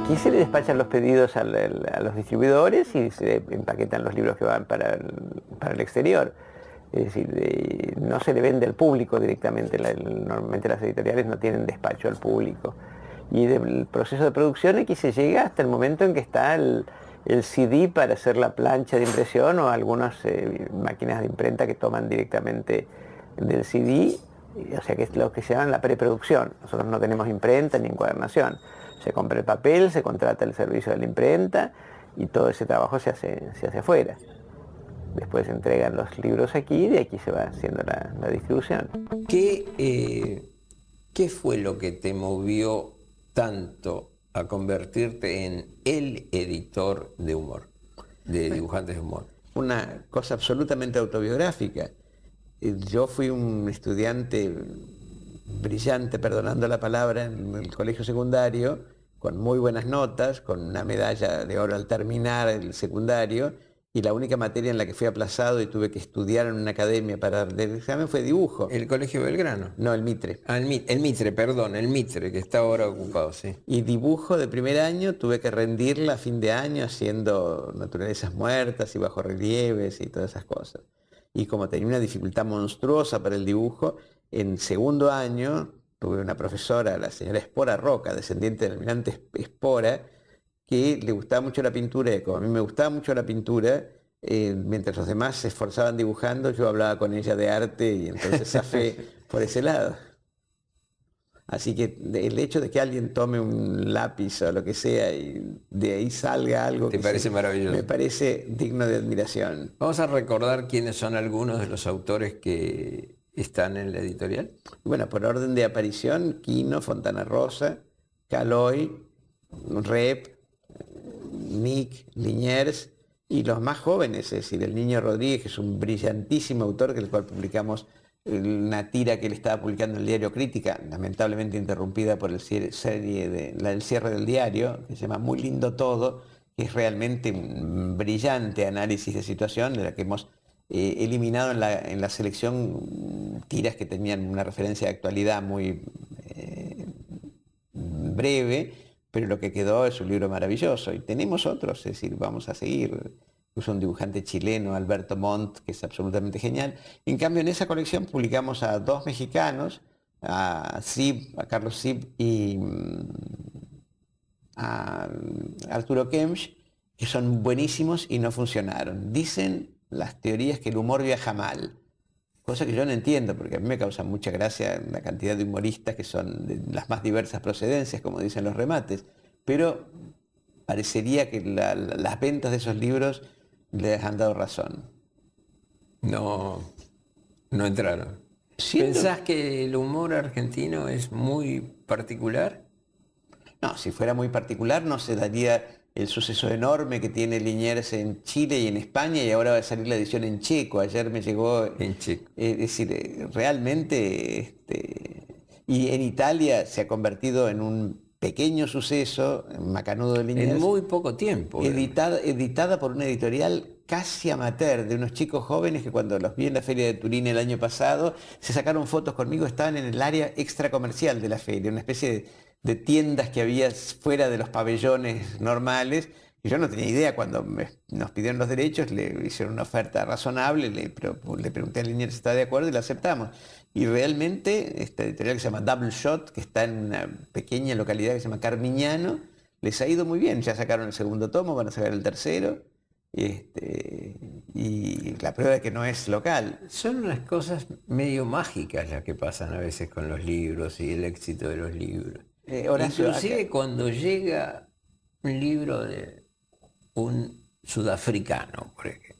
Aquí se le despachan los pedidos a los distribuidores y se empaquetan los libros que van para el exterior. Es decir, no se le vende al público directamente. Normalmente las editoriales no tienen despacho al público. Y del proceso de producción aquí se llega hasta el momento en que está el CD para hacer la plancha de impresión, o algunas máquinas de imprenta que toman directamente del CD, o sea que es lo que se llama la preproducción. Nosotros no tenemos imprenta ni encuadernación. Se compra el papel, se contrata el servicio de la imprenta y todo ese trabajo se hace afuera. Después se entregan los libros aquí y de aquí se va haciendo la distribución. ¿Qué fue lo que te movió tanto a convertirte en el editor de humor, de dibujantes de humor? Una cosa absolutamente autobiográfica. Yo fui un estudiante brillante, perdonando la palabra, en el colegio secundario, con muy buenas notas, con una medalla de oro al terminar el secundario, y la única materia en la que fui aplazado y tuve que estudiar en una academia para dar el examen fue dibujo. ¿El Colegio Belgrano? No, el Mitre. Ah, el Mitre, perdón, el Mitre, que está ahora ocupado, sí. Y dibujo de primer año tuve que rendirla a fin de año haciendo naturalezas muertas y bajorrelieves y todas esas cosas. Y como tenía una dificultad monstruosa para el dibujo, en segundo año tuve una profesora, la señora Espora Roca, descendiente del almirante Espora, que le gustaba mucho la pintura, y como a mí me gustaba mucho la pintura, mientras los demás se esforzaban dibujando, yo hablaba con ella de arte y entonces zafé por ese lado. Así que el hecho de que alguien tome un lápiz o lo que sea y de ahí salga algo ¿Te parece maravilloso? Me parece digno de admiración. Vamos a recordar quiénes son algunos de los autores que están en la editorial. Bueno, por orden de aparición: Quino, Fontana Rosa, Caloi, Rep, Nick, Liniers, y los más jóvenes, es decir, el Niño Rodríguez, que es un brillantísimo autor, que el cual publicamos una tira que él estaba publicando en el diario Crítica, lamentablemente interrumpida por el cierre del diario, que se llama Muy lindo todo, que es realmente un brillante análisis de situación, de la que hemos eliminado en la selección tiras que tenían una referencia de actualidad muy breve, pero lo que quedó es un libro maravilloso. Y tenemos otros, es decir, vamos a seguir. Incluso un dibujante chileno, Alberto Montt, que es absolutamente genial. En cambio, en esa colección publicamos a dos mexicanos, a Carlos Sib y a Arturo Kempsch, que son buenísimos y no funcionaron. Dicen las teorías que el humor viaja mal, cosa que yo no entiendo, porque a mí me causa mucha gracia la cantidad de humoristas que son de las más diversas procedencias, como dicen los remates, pero parecería que las ventas de esos libros les han dado razón. No entraron. ¿Pensás que el humor argentino es muy particular? No, si fuera muy particular no se daría el suceso enorme que tiene Liniers en Chile y en España, y ahora va a salir la edición en checo. Ayer me llegó... En checo. Es decir, realmente... y en Italia se ha convertido en un pequeño suceso, Macanudo de Liniers. En muy poco tiempo. Editada por una editorial casi amateur, de unos chicos jóvenes que cuando los vi en la Feria de Turín el año pasado, se sacaron fotos conmigo, estaban en el área extracomercial de la feria, una especie de tiendas que había fuera de los pabellones normales. Y yo no tenía idea. Cuando nos pidieron los derechos, le hicieron una oferta razonable, le pregunté a Liniers si estaba de acuerdo y la aceptamos. Y realmente esta editorial que se llama Double Shot, que está en una pequeña localidad que se llama Carmiñano, les ha ido muy bien. Ya sacaron el segundo tomo, van a sacar el tercero. Y la prueba de que no es local. Son unas cosas medio mágicas las que pasan a veces con los libros y el éxito de los libros. Inclusive cuando llega un libro de un sudafricano, por ejemplo,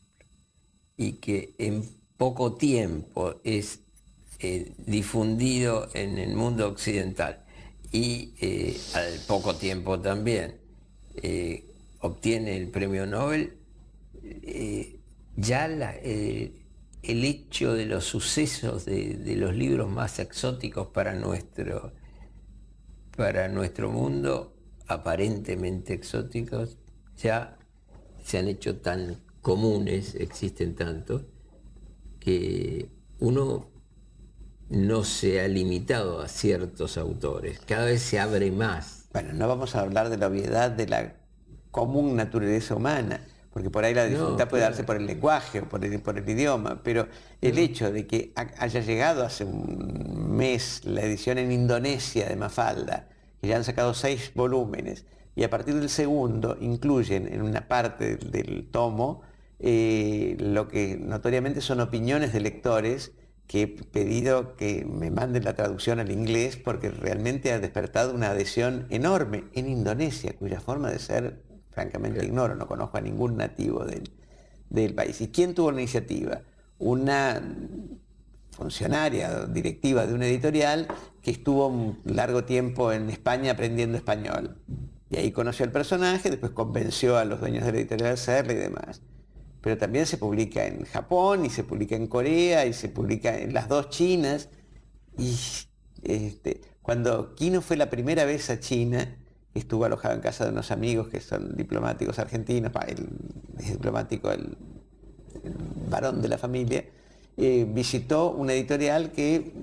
y que en poco tiempo es difundido en el mundo occidental y al poco tiempo también obtiene el premio Nobel, ya el hecho de los sucesos de los libros más exóticos para nuestro mundo, aparentemente exóticos, ya se han hecho tan comunes, existen tantos, que uno no se ha limitado a ciertos autores, cada vez se abre más Bueno, no vamos a hablar de la obviedad de la común naturaleza humana, porque por ahí la dificultad puede darse por el lenguaje o por el idioma, pero el hecho de que haya llegado hace un mes la edición en Indonesia de Mafalda, que ya han sacado 6 volúmenes, y a partir del segundo incluyen en una parte del tomo lo que notoriamente son opiniones de lectores, que he pedido que me manden la traducción al inglés porque realmente ha despertado una adhesión enorme en Indonesia, cuya forma de ser francamente ignoro, no conozco a ningún nativo del país. ¿Y quién tuvo la iniciativa? Una funcionaria, directiva de una editorial que estuvo un largo tiempo en España aprendiendo español. Y ahí conoció al personaje, después convenció a los dueños de la editorial a hacerle y demás. Pero también se publica en Japón, y se publica en Corea, y se publica en las 2 Chinas. Y cuando Quino fue la primera vez a China, estuvo alojado en casa de unos amigos que son diplomáticos argentinos, es diplomático el varón de la familia, visitó una editorial que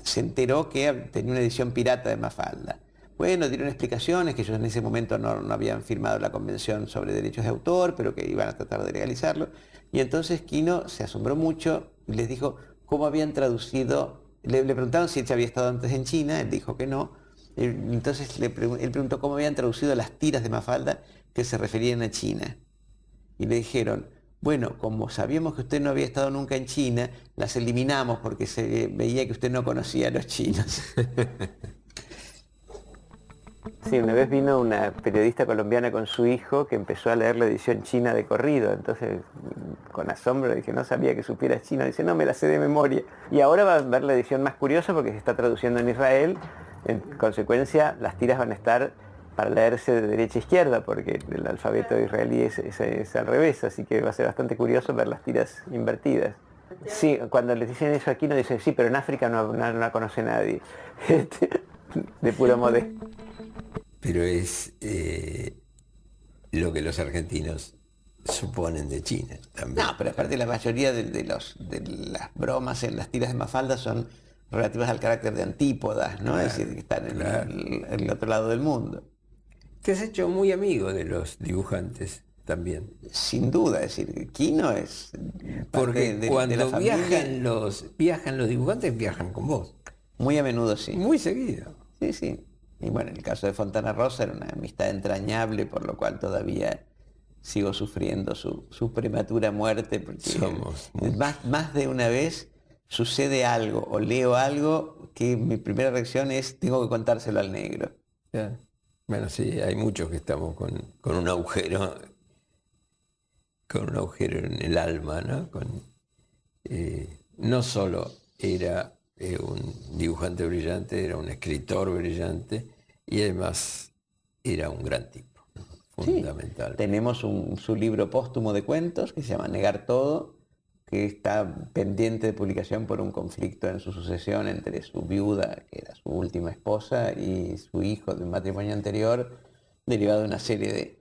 se enteró que tenía una edición pirata de Mafalda. Bueno, dieron explicaciones que ellos en ese momento no habían firmado la convención sobre derechos de autor, pero que iban a tratar de legalizarlo. Y entonces Quino se asombró mucho y les dijo cómo habían traducido. Le preguntaron si él había estado antes en China, él dijo que no. Entonces él preguntó cómo habían traducido las tiras de Mafalda que se referían a China. Y le dijeron, bueno, como sabíamos que usted no había estado nunca en China, las eliminamos porque se veía que usted no conocía a los chinos. Sí, una vez vino una periodista colombiana con su hijo que empezó a leer la edición china de corrido, entonces con asombro dije, no sabía que supieras chino, dice, no, me la sé de memoria. Y ahora va a ver la edición más curiosa porque se está traduciendo en Israel, en consecuencia las tiras van a estar para leerse de derecha a izquierda, porque el alfabeto israelí es al revés, así que va a ser bastante curioso ver las tiras invertidas. Sí, cuando les dicen eso aquí no dicen, sí, pero en África no la conoce nadie, de puro modesto. Pero es lo que los argentinos suponen de China también. No, pero aparte la mayoría de las bromas en las tiras de Mafalda son relativas al carácter de antípodas, ¿no? Claro, es decir, que están en el otro lado del mundo. Te has hecho muy amigo de los dibujantes también. Sin duda, es decir, Quino es porque cuando viajan los dibujantes, viajan con vos. Muy a menudo, sí. Muy seguido. Sí, sí. Y bueno, en el caso de Fontana Rosa era una amistad entrañable, por lo cual todavía sigo sufriendo su prematura muerte, porque más de una vez sucede algo o leo algo que mi primera reacción es tengo que contárselo al negro. Yeah. Bueno, sí, hay muchos que estamos con un agujero en el alma, ¿no? No solo era un dibujante brillante, era un escritor brillante y además era un gran tipo, ¿no? Fundamental. Sí, tenemos su libro póstumo de cuentos que se llama Negar Todo, que está pendiente de publicación por un conflicto en su sucesión entre su viuda, que era su última esposa, y su hijo de un matrimonio anterior, derivado de una serie de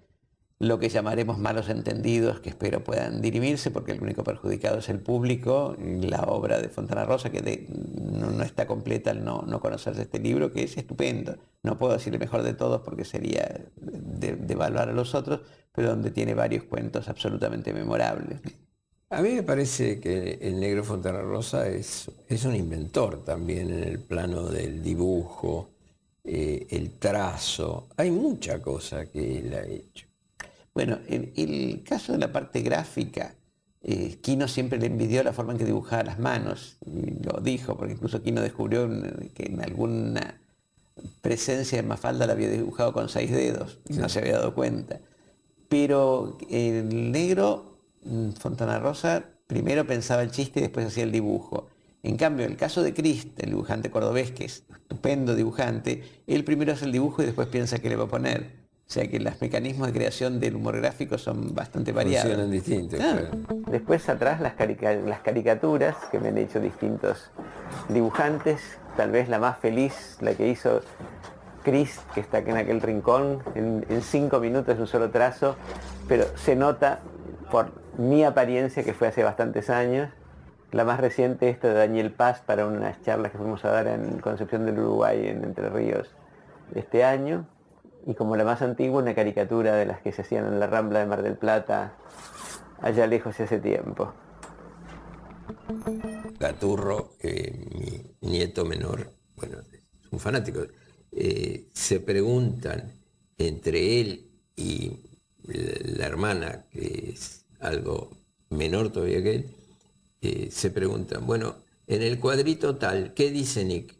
lo que llamaremos malos entendidos, que espero puedan dirimirse, porque el único perjudicado es el público. La obra de Fontana Rosa, que no está completa al no conocerse este libro, que es estupendo. No puedo decir el mejor de todos porque sería devaluar a los otros, pero donde tiene varios cuentos absolutamente memorables. A mí me parece que el negro Fontana Rosa es un inventor también en el plano del dibujo, el trazo. Hay mucha cosa que él ha hecho. Bueno, en el caso de la parte gráfica, Quino siempre le envidió la forma en que dibujaba las manos, y lo dijo, porque incluso Quino descubrió que en alguna presencia de Mafalda la había dibujado con 6 dedos, y no se había dado cuenta. Pero el negro, Fontana Rosa, primero pensaba el chiste y después hacía el dibujo. En cambio, el caso de Crist, el dibujante cordobés, que es estupendo dibujante, él primero hace el dibujo y después piensa qué le va a poner. O sea que los mecanismos de creación del humor gráfico son bastante variados. Funcionan distintos. Claro. Después atrás las caricaturas que me han hecho distintos dibujantes. Tal vez la más feliz, la que hizo Crist, que está aquí en aquel rincón, en 5 minutos un solo trazo, pero se nota por mi apariencia que fue hace bastantes años. La más reciente, esta de Daniel Paz, para unas charlas que fuimos a dar en Concepción del Uruguay, en Entre Ríos, este año. y como la más antigua, una caricatura de las que se hacían en la Rambla de Mar del Plata, allá lejos y hace tiempo. Gaturro, mi nieto menor, bueno, es un fanático, se preguntan entre él y la hermana, que es algo menor todavía que él, se preguntan, bueno, en el cuadrito tal, ¿qué dice Nick?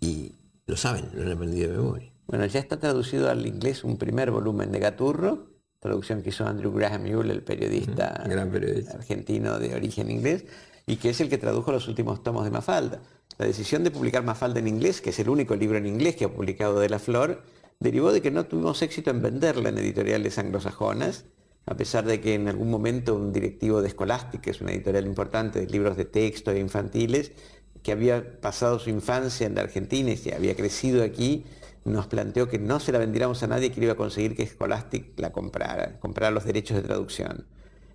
Y lo saben, lo han aprendido de memoria. Bueno, ya está traducido al inglés un primer volumen de Gaturro, traducción que hizo Andrew Graham Yule, el periodista, gran periodista argentino de origen inglés, y que es el que tradujo los últimos tomos de Mafalda. La decisión de publicar Mafalda en inglés, que es el único libro en inglés que ha publicado De la Flor, derivó de que no tuvimos éxito en venderla en editoriales anglosajonas, a pesar de que en algún momento un directivo de Scholastic, que es una editorial importante de libros de texto e infantiles, que había pasado su infancia en la Argentina y se había crecido aquí, nos planteó que no se la vendiéramos a nadie, que iba a conseguir que Scholastic la comprara los derechos de traducción.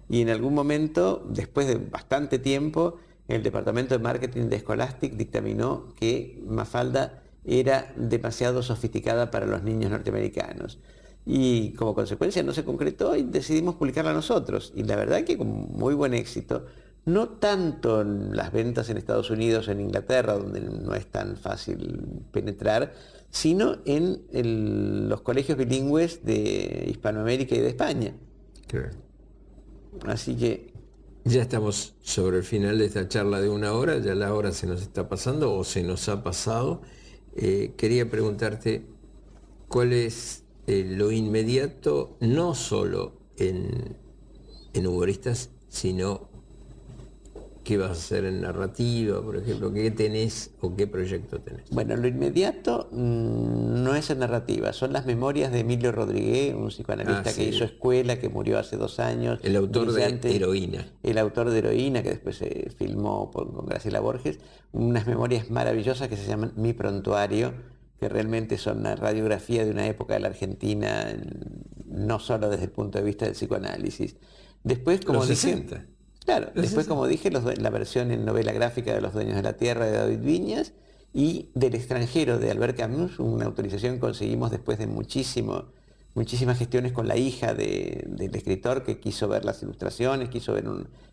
Y en algún momento, después de bastante tiempo, el departamento de marketing de Scholastic dictaminó que Mafalda era demasiado sofisticada para los niños norteamericanos. Y como consecuencia no se concretó y decidimos publicarla nosotros. Y la verdad que con muy buen éxito, no tanto en las ventas en Estados Unidos o en Inglaterra, donde no es tan fácil penetrar, sino en los colegios bilingües de Hispanoamérica y de España. Claro. Así que... Ya estamos sobre el final de esta charla de 1 hora, ya la hora se nos está pasando o se nos ha pasado. Quería preguntarte cuál es lo inmediato, no solo en humoristas, sino qué vas a hacer en narrativa, por ejemplo, qué tenés o qué proyecto tenés. Bueno, lo inmediato no es en narrativa, son las memorias de Emilio Rodríguez, un psicoanalista que hizo escuela, que murió hace 2 años. El autor de Heroína. El autor de Heroína, que después se filmó con Graciela Borges, unas memorias maravillosas que se llaman Mi Prontuario, que realmente son una radiografía de una época de la Argentina, no solo desde el punto de vista del psicoanálisis. Después, como los dije, 60. Claro, después como dije, la versión en novela gráfica de Los Dueños de la Tierra de David Viñas y Del extranjero de Albert Camus, una autorización que conseguimos después de muchísimas gestiones con la hija del escritor, que quiso ver las ilustraciones, quiso ver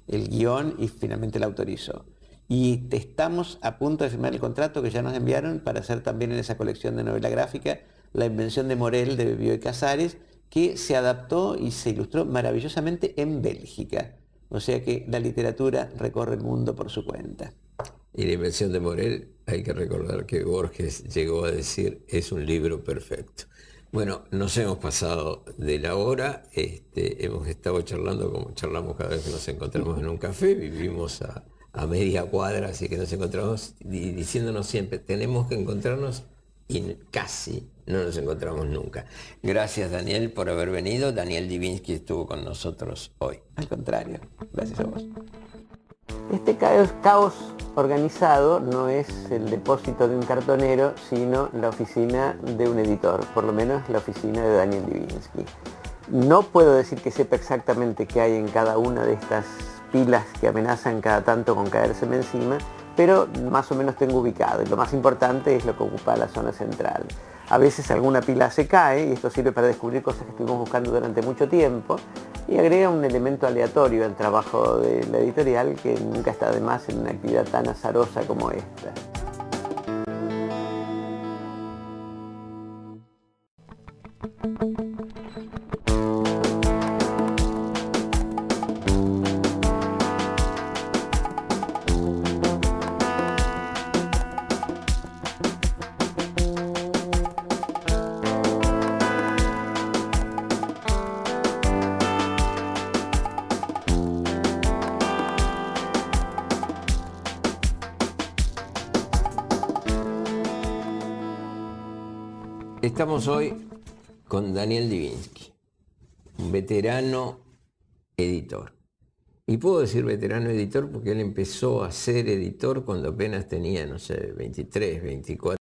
el guión y finalmente la autorizó. Y estamos a punto de firmar el contrato que ya nos enviaron para hacer también en esa colección de novela gráfica La invención de Morel de Bioy Casares, que se adaptó y se ilustró maravillosamente en Bélgica. O sea que la literatura recorre el mundo por su cuenta. Y La invención de Morel, hay que recordar que Borges llegó a decir, es un libro perfecto. Bueno, nos hemos pasado de la hora, hemos estado charlando como charlamos cada vez que nos encontramos en un café, vivimos a media cuadra, así que nos encontramos diciéndonos siempre, tenemos que encontrarnos y casi no nos encontramos nunca. Gracias, Daniel, por haber venido. Daniel Divinsky estuvo con nosotros hoy. Al contrario, gracias a vos. Este caos organizado no es el depósito de un cartonero, sino la oficina de un editor, por lo menos la oficina de Daniel Divinsky. No puedo decir que sepa exactamente qué hay en cada una de estas pilas que amenazan cada tanto con caérseme encima, pero más o menos tengo ubicado, y lo más importante es lo que ocupa la zona central. A veces alguna pila se cae, y esto sirve para descubrir cosas que estuvimos buscando durante mucho tiempo, y agrega un elemento aleatorio al trabajo de la editorial que nunca está de más en una actividad tan azarosa como esta. Estamos hoy con Daniel Divinsky, un veterano editor. Y puedo decir veterano editor porque él empezó a ser editor cuando apenas tenía, no sé, 23, 24